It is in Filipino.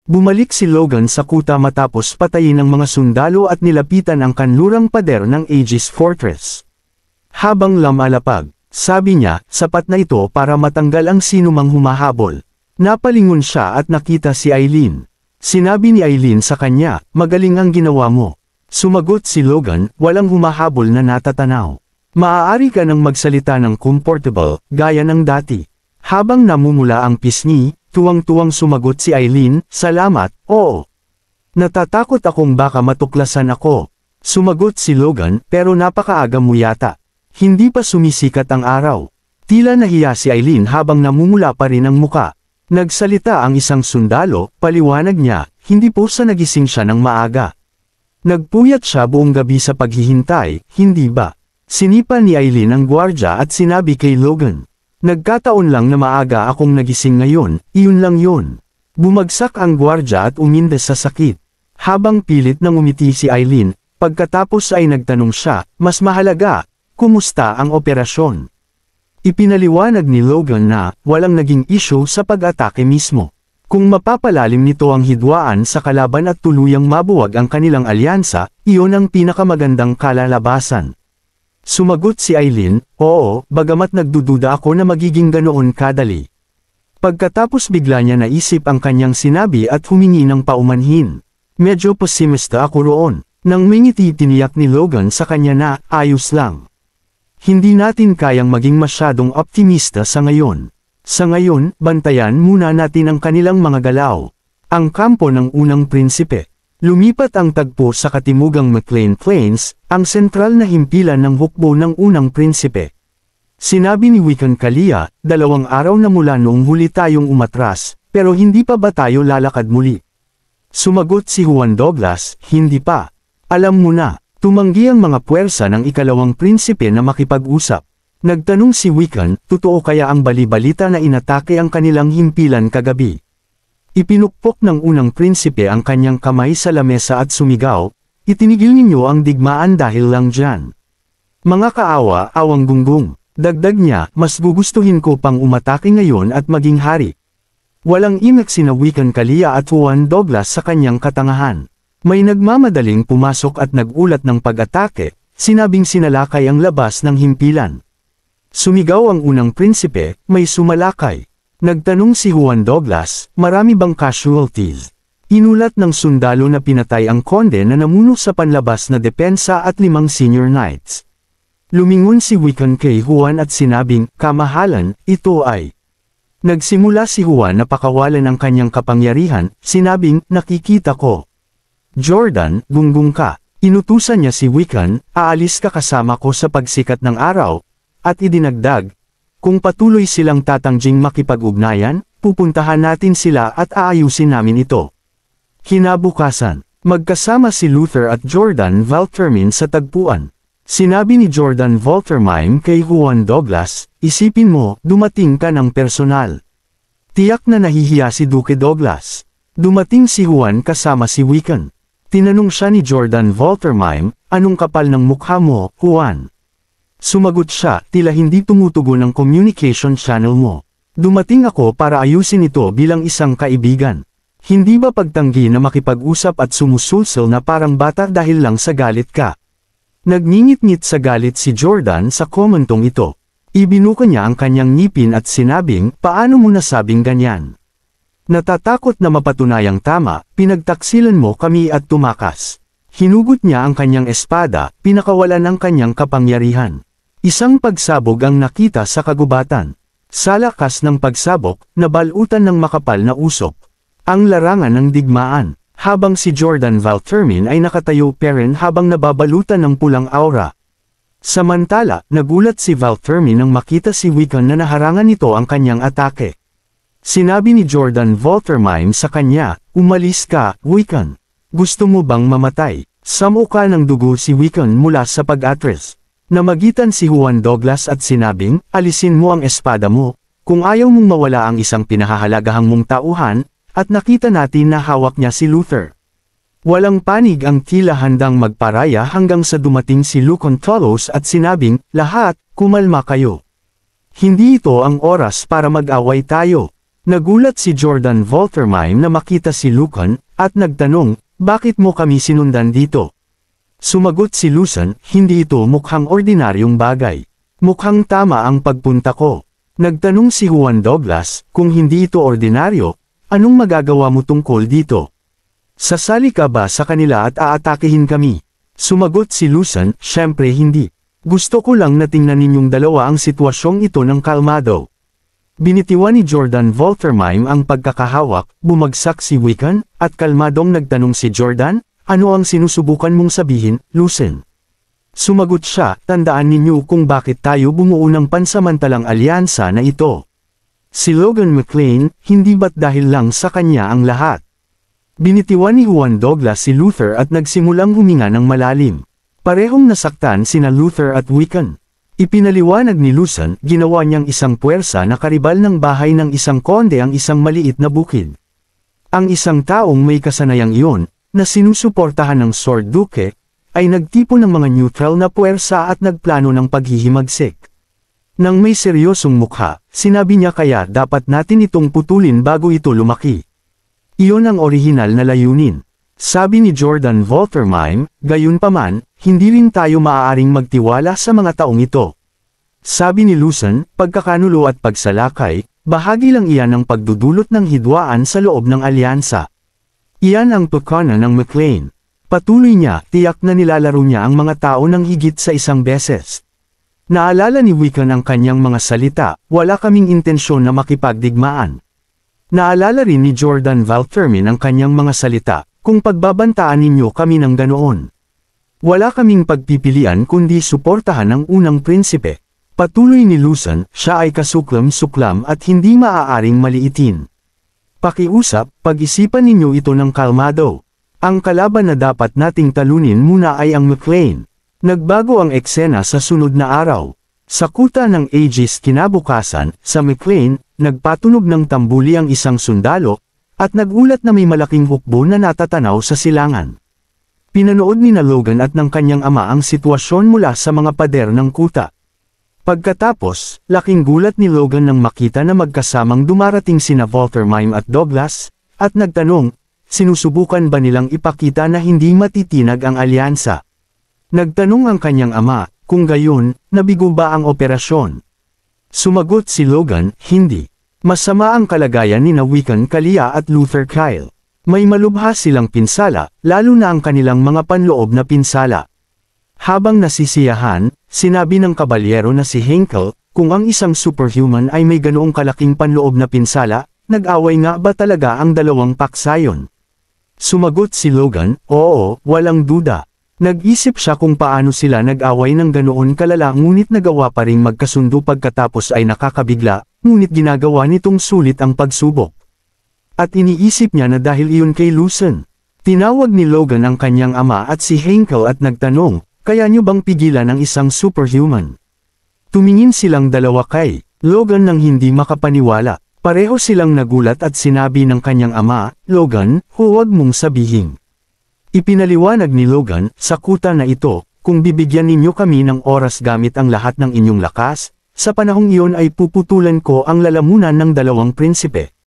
Bumalik si Logan sa kuta matapos patayin ng mga sundalo at nilapitan ang kanlurang pader ng Aegis Fortress. Habang lumalapag, sabi niya, sapat na ito para matanggal ang sinumang humahabol. Napalingon siya at nakita si Eileen. Sinabi ni Eileen sa kanya, magaling ang ginawa mo. Sumagot si Logan, walang humahabol na natatanaw. Maaari ka nang magsalita ng comfortable, gaya ng dati. Habang namumula ang pisngi, tuwang-tuwang sumagot si Eileen, salamat, oo. Natatakot akong baka matuklasan ako. Sumagot si Logan, pero napakaaga mo yata. Hindi pa sumisikat ang araw. Tila nahiya si Eileen habang namumula pa rin ang muka. Nagsalita ang isang sundalo, paliwanag niya, hindi po sa nagising siya ng maaga. Nagpuyat siya buong gabi sa paghihintay, hindi ba? Sinipa ni Eileen ang gwardya at sinabi kay Logan. Nagkataon lang na maaga akong nagising ngayon, iyon lang yun. Bumagsak ang gwardya at umindes sa sakit. Habang pilit nang umiti si Eileen, pagkatapos ay nagtanong siya, mas mahalaga, kumusta ang operasyon? Ipinaliwanag ni Logan na, walang naging issue sa pag-atake mismo. Kung mapapalalim nito ang hidwaan sa kalaban at tuluyang mabuwag ang kanilang alyansa, iyon ang pinakamagandang kalalabasan. Sumagot si Eileen, oo, bagamat nagdududa ako na magiging ganoon kadali. Pagkatapos bigla niya naisip ang kanyang sinabi at humingi ng paumanhin. Medyo pesimista ako roon. Nang mingiti tiniyak ni Logan sa kanya na, ayos lang. Hindi natin kayang maging masyadong optimista sa ngayon. Sa ngayon, bantayan muna natin ang kanilang mga galaw. Ang kampo ng unang prinsipe. Lumipat ang tagpo sa katimugang McLean Plains, ang sentral na himpilan ng hukbo ng unang prinsipe. Sinabi ni Wiccan Kalia, 2 araw na mula noong huli tayong umatras, pero hindi pa ba tayo lalakad muli? Sumagot si Juan Douglas, hindi pa. Alam mo na, tumanggi ang mga puwersa ng ikalawang prinsipe na makipag-usap. Nagtanong si Wiccan, totoo kaya ang balibalita na inatake ang kanilang himpilan kagabi? Ipinukpok ng unang prinsipe ang kanyang kamay sa lamesa at sumigaw, itinigil ninyo ang digmaan dahil lang dyan. Mga kaawa, awang gunggong. Dagdag niya, mas gugustuhin ko pang umatake ngayon at maging hari. Walang imek sina Wiccan Kalia at Juan Douglas sa kanyang katangahan. May nagmamadaling pumasok at nagulat ng pag-atake, sinabing sinalakay ang labas ng himpilan. Sumigaw ang unang prinsipe, may sumalakay. Nagtanong si Juan Douglas, marami bang casualties? Inulat ng sundalo na pinatay ang konde na namuno sa panlabas na depensa at 5 senior knights. Lumingon si Wiccan kay Juan at sinabing, kamahalan, ito ay. Nagsimula si Juan na pakawalan ang kanyang kapangyarihan, sinabing, nakikita ko. Jordan, gunggong ka. Inutusan niya si Wiccan, aalis ka kasama ko sa pagsikat ng araw, at idinagdag, kung patuloy silang tatangjing makipag-ugnayan, pupuntahan natin sila at aayusin namin ito. Kinabukasan, magkasama si Luther at Jordan Valtermin sa tagpuan. Sinabi ni Jordan Valtermin kay Juan Douglas, isipin mo, dumating ka ng personal. Tiyak na nahihiya si Duke Douglas. Dumating si Juan kasama si Wiccan. Tinanong siya ni Jordan Valtermin, anong kapal ng mukha mo, Juan? Sumagot siya, tila hindi tumutugon ang communication channel mo. Dumating ako para ayusin ito bilang isang kaibigan. Hindi ba pagtanggi na makipag-usap at sumusulsol na parang bata dahil lang sa galit ka? Nagngingit-ngit sa galit si Jordan sa komentong ito. Ibinuka niya ang kanyang ngipin at sinabing, paano mo nasabing ganyan? Natatakot na mapatunayang tama, pinagtaksilan mo kami at tumakas. Hinugot niya ang kanyang espada, pinakawalan ang kanyang kapangyarihan. Isang pagsabog ang nakita sa kagubatan. Sa lakas ng pagsabog, nabalutan ng makapal na usok. Ang larangan ng digmaan, habang si Jordan Valtermin ay nakatayo pa rin habang nababalutan ng pulang aura. Samantala, nagulat si Valtermin nang makita si Wiccan na naharangan nito ang kanyang atake. Sinabi ni Jordan Valtermin sa kanya, umalis ka, Wiccan. Gusto mo bang mamatay? Samuka ng dugo si Wiccan mula sa pag-atras. Namagitan si Juan Douglas at sinabing, alisin mo ang espada mo, kung ayaw mong mawala ang isang pinahahalagahang mong tauhan, at nakita natin na hawak niya si Luther. Walang panig ang tila handang magparaya hanggang sa dumating si Lucon Tolos at sinabing, lahat, kumalma kayo. Hindi ito ang oras para mag-away tayo. Nagulat si Jordan Voltermine na makita si Lucan, at nagtanong, bakit mo kami sinundan dito? Sumagot si Lucen, hindi ito mukhang ordinaryong bagay. Mukhang tama ang pagpunta ko. Nagtanong si Juan Douglas, kung hindi ito ordinaryo, anong magagawa mo tungkol dito? Sasali ka ba sa kanila at aatakihin kami? Sumagot si Lucen, syempre hindi. Gusto ko lang na tingnan ninyong dalawa ang sitwasyong ito ng kalmado. Binitiwan ni Jordan Voltermine ang pagkakahawak, bumagsak si Wiccan, at kalmadong nagtanong si Jordan, ano ang sinusubukan mong sabihin, Lucen? Sumagot siya, tandaan ninyo kung bakit tayo bumuo ng pansamantalang alyansa na ito. Si Logan McLean, hindi ba't dahil lang sa kanya ang lahat? Binitiwan ni Juan Douglas si Luther at nagsimulang huminga ng malalim. Parehong nasaktan sina Luther at Wiccan. Ipinaliwanag ni Lucen, ginawa niyang isang puwersa na karibal ng bahay ng isang konde ang isang maliit na bukid. Ang isang taong may kasanayang iyon, na sinusuportahan ng Sword Duke, ay nagtipon ng mga neutral na puwersa at nagplano ng paghihimagsik. Nang may seryosong mukha, sinabi niya kaya dapat natin itong putulin bago ito lumaki. Iyon ang orihinal na layunin. Sabi ni Jordan Voltermine, gayunpaman, hindi rin tayo maaaring magtiwala sa mga taong ito. Sabi ni Lucen, pagkakanulo at pagsalakay, bahagi lang iyan ng pagdudulot ng hidwaan sa loob ng alyansa. Iyan ang tukana ng McLean. Patuloy niya, tiyak na nilalaro niya ang mga tao ng higit sa isang beses. Naalala ni Wiccan ang kanyang mga salita, wala kaming intensyon na makipagdigmaan. Naalala rin ni Jordan Voltermine ang kanyang mga salita, kung pagbabantaan ninyo kami ng ganoon. Wala kaming pagpipilian kundi suportahan ang unang prinsipe. Patuloy ni Lucen, siya ay kasuklam-suklam at hindi maaaring maliitin. Pakiusap, pag-isipan ninyo ito ng kalmado. Ang kalaban na dapat nating talunin muna ay ang McLean. Nagbago ang eksena sa sunod na araw. Sa kuta ng Aegis kinabukasan, sa McLean, nagpatunog ng tambuli ang isang sundalo, at nagulat na may malaking hukbo na natatanaw sa silangan. Pinanood ni Logan at ng kanyang ama ang sitwasyon mula sa mga pader ng kuta. Pagkatapos, laking gulat ni Logan nang makita na magkasamang dumarating sina Voltermine at Douglas, at nagtanong, sinusubukan ba nilang ipakita na hindi matitinag ang alyansa? Nagtanong ang kanyang ama, kung gayon, nabigo ba ang operasyon? Sumagot si Logan, hindi. Masama ang kalagayan ni Wiccan Kalia at Luther Kyle. May malubha silang pinsala, lalo na ang kanilang mga panloob na pinsala. Habang nasisiyahan, sinabi ng kabalyero na si Henkel, kung ang isang superhuman ay may ganoong kalaking panloob na pinsala, nag-away nga ba talaga ang dalawang paksayon? Sumagot si Logan, oo, walang duda. Nag-isip siya kung paano sila nag-away ng ganoon kalala ngunit nagawa pa ring magkasundo pagkatapos ay nakakabigla, ngunit ginagawa nitong sulit ang pagsubok. At iniisip niya na dahil iyon kay Lucen. Tinawag ni Logan ang kanyang ama at si Henkel at nagtanong, kaya niyo bang pigilan ang isang superhuman? Tumingin silang dalawa kay Logan nang hindi makapaniwala. Pareho silang nagulat at sinabi ng kanyang ama, Logan, huwag mong sabihin. Ipinaliwanag ni Logan, sa kuta na ito, kung bibigyan ninyo kami ng oras gamit ang lahat ng inyong lakas, sa panahong iyon ay puputulan ko ang lalamunan ng dalawang prinsipe.